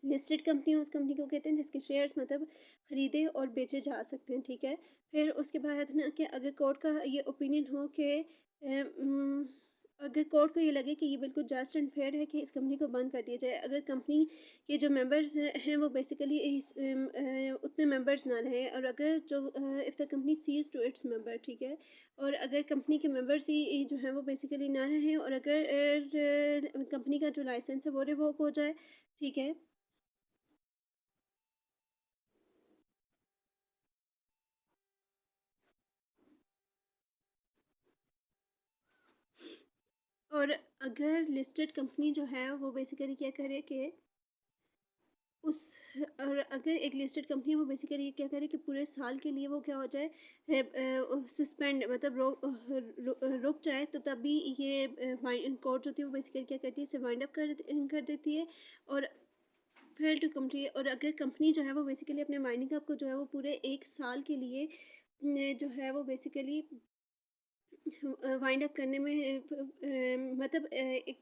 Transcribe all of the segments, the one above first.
Listed company उस company को कहते हैं जिसके शेयर्स मतलब खरीदे और बेचे जा सकते हैं, ठीक है। फिर उसके बाद ना कि अगर कोर्ट का ये ओपिनियन हो कि अगर कोर्ट को ये लगे कि ये बिल्कुल जस्ट एंड फेयर है कि इस कंपनी को बंद कर दिया जाए, अगर कंपनी के जो मेंबर्स हैं वो बेसिकली उतने मेंबर्स ना रहें, और अगर जो if the company cease to its member, ठीक है, और अगर कंपनी के मेंबर्स ही जो हैं वो बेसिकली ना रहें, और अगर कंपनी का जो लाइसेंस है वो रिवोक हो जाए, ठीक है। और अगर लिस्टेड कंपनी जो है वो बेसिकली क्या करे कि उस और अगर एक लिस्टेड कंपनी है वो बेसिकली क्या करे कि पूरे साल के लिए वो क्या हो जाए, सस्पेंड मतलब रुक जाए, तो तभी ये कोर्ट होती है वो बेसिकली क्या करती है, इसे वाइंड अप कर देती है और फेल टू कंप्लीट। और अगर कंपनी जो है वो बेसिकली अपने माइनिंग अप को जो है वो पूरे एक साल के लिए जो है वो बेसिकली वाइंड अप करने में मतलब एक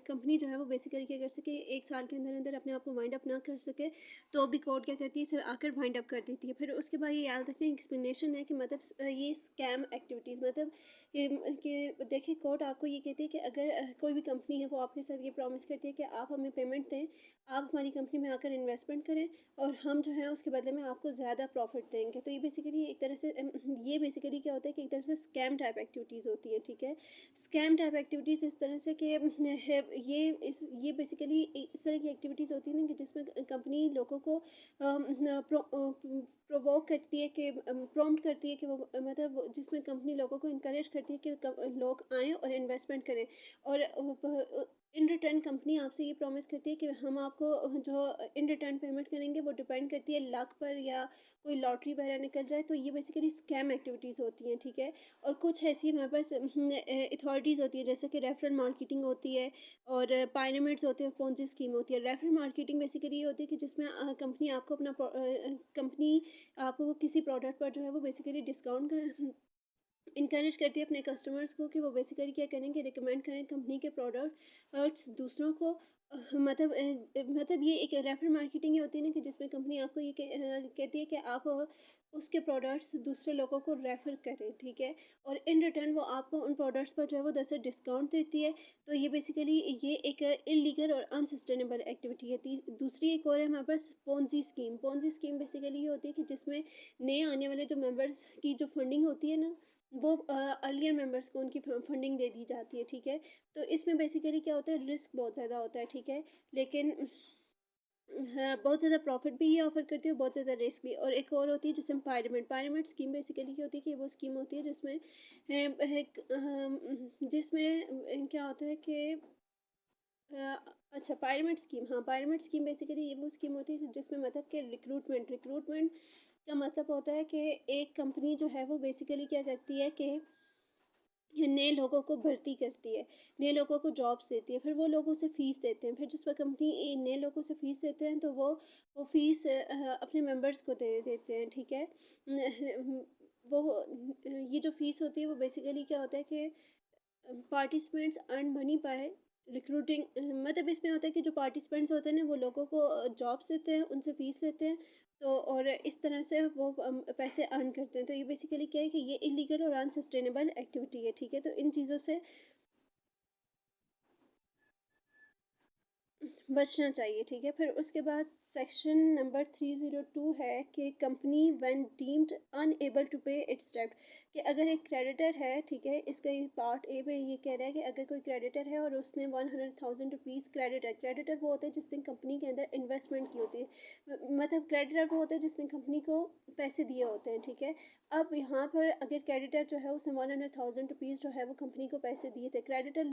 कंपनी जो है वो बेसिकली क्या कर सके, एक साल के अंदर अंदर अपने आप को वाइंड अप ना कर सके, तो भी कोर्ट क्या करती है, इसे आकर वाइंड अप कर देती है। फिर उसके बाद ये याद रखने एक्सप्लेनेशन है कि मतलब ये स्कैम एक्टिविटीज़ मतलब कि देखिए कोर्ट आपको ये कहती है कि अगर कोई भी कंपनी है वो आपके साथ ये प्रॉमिस करती है कि आप हमें पेमेंट दें, आप हमारी कंपनी में आकर इन्वेस्टमेंट करें और हम जो है उसके बदले में आपको ज़्यादा प्रॉफिट देंगे, तो ये बेसिकली एक तरह से ये बेसिकली क्या होता है कि एक तरह से स्कैम टाइप एक्टिविटीज़ होती है, ठीक है। स्कैम टाइप एक्टिविटीज़ इस तरह से कि ये बेसिकली इस तरह की एक्टिविटीज़ होती है ना कि जिसमें कंपनी लोगों को प्रोवोक करती है कि प्रॉम्प्ट करती है कि वो मतलब जिसमें कंपनी लोगों को इनकरेज करती है कि लोग आएँ और इन्वेस्टमेंट करें, और इन रिटर्न कंपनी आपसे ये प्रॉमिस करती है कि हम आपको जो इन रिटर्न पेमेंट करेंगे वो डिपेंड करती है लक पर या कोई लॉटरी वगैरह निकल जाए, तो ये बेसिकली स्कैम एक्टिविटीज़ होती हैं, ठीक है। और कुछ ऐसी हमारे पास अथॉरिटीज़ होती है जैसे कि रेफरल मार्केटिंग होती है और पायरामिड्स होते हैं, पोंजी स्कीम होती है। रेफरल मार्केटिंग बेसिकली ये होती है कि जिसमें कंपनी आपको कंपनी आपको किसी प्रोडक्ट पर जो है वो बेसिकली डिस्काउंट इनकरेज करती है अपने कस्टमर्स को कि वो बेसिकली क्या करें कि रिकमेंड करें कंपनी के प्रोडक्ट्स दूसरों को। मतलब ये एक रेफर मार्केटिंग ही होती है ना कि जिसमें कंपनी आपको ये कहती है कि आप उसके प्रोडक्ट्स दूसरे लोगों को रेफ़र करें, ठीक है। और इन रिटर्न वो आपको उन प्रोडक्ट्स पर जो है वो 10% डिस्काउंट देती है। तो ये बेसिकली ये एक इलीगल और अनसस्टेनेबल एक्टिविटी है। दूसरी एक और है हमारे पास Ponzi scheme. Ponzi scheme basically ये होती है कि जिसमें नए आने वाले जो मेंबर्स की जो फंडिंग होती है ना, वो अर्लियर मेंबर्स को उनकी फंडिंग दे दी जाती है, ठीक है। तो इसमें बेसिकली क्या होता है, रिस्क बहुत ज़्यादा होता है, ठीक है। लेकिन हाँ, बहुत ज़्यादा प्रॉफिट भी ये ऑफ़र करती है, बहुत ज़्यादा रिस्क भी। और एक और होती है जिसमें पायरामिड पायरामिड स्कीम बेसिकली क्या होती है कि वो स्कीम होती है जिसमें जिसमें क्या होता है कि अच्छा पायरामिड स्कीम, हाँ पायरामिड स्कीम बेसिकली ये वो स्कीम होती है जिसमें मतलब कि रिक्रूटमेंट रिक्रूटमेंट का मतलब होता है कि एक कंपनी जो है वो बेसिकली क्या करती है कि नए लोगों को भर्ती करती है, नए लोगों को जॉब्स देती है, फिर वो लोग उसे फ़ीस देते हैं, फिर जिस वक़्त कंपनी नए लोगों से फ़ीस देते हैं तो वो फ़ीस अपने मेंबर्स को दे देते हैं, ठीक है। वो ये जो फ़ीस होती है वो बेसिकली क्या होता है कि participants earn money by recruiting, मतलब इसमें होता है कि जो पार्टिसिपेंट्स होते हैं ना वो लोगों को जॉब्स देते हैं, उनसे फ़ीस लेते हैं, तो और इस तरह से वो पैसे अर्न करते हैं। तो ये बेसिकली क्या है कि ये इलीगल और अनसस्टेनेबल एक्टिविटी है, ठीक है। तो इन चीज़ों से बचना चाहिए, ठीक है। फिर उसके बाद सेक्शन नंबर 302 है कि company when deemed unable to pay its डेब्ट, कि अगर एक क्रेडिटर है, ठीक है, इसका ये पार्ट ए में ये कह रहा है कि अगर कोई क्रेडिटर है और उसने 100,000 रुपीज़ क्रेडिटर वो होता है जिसने कंपनी के अंदर इन्वेस्टमेंट की होती है, मतलब क्रेडिटर वो होता है जिसने कंपनी को पैसे दिए होते हैं, ठीक है। अब यहाँ पर अगर क्रेडिटर जो है उसने 100,000 रुपीज़ जो है वो कंपनी को पैसे दिए थे, क्रेडिटर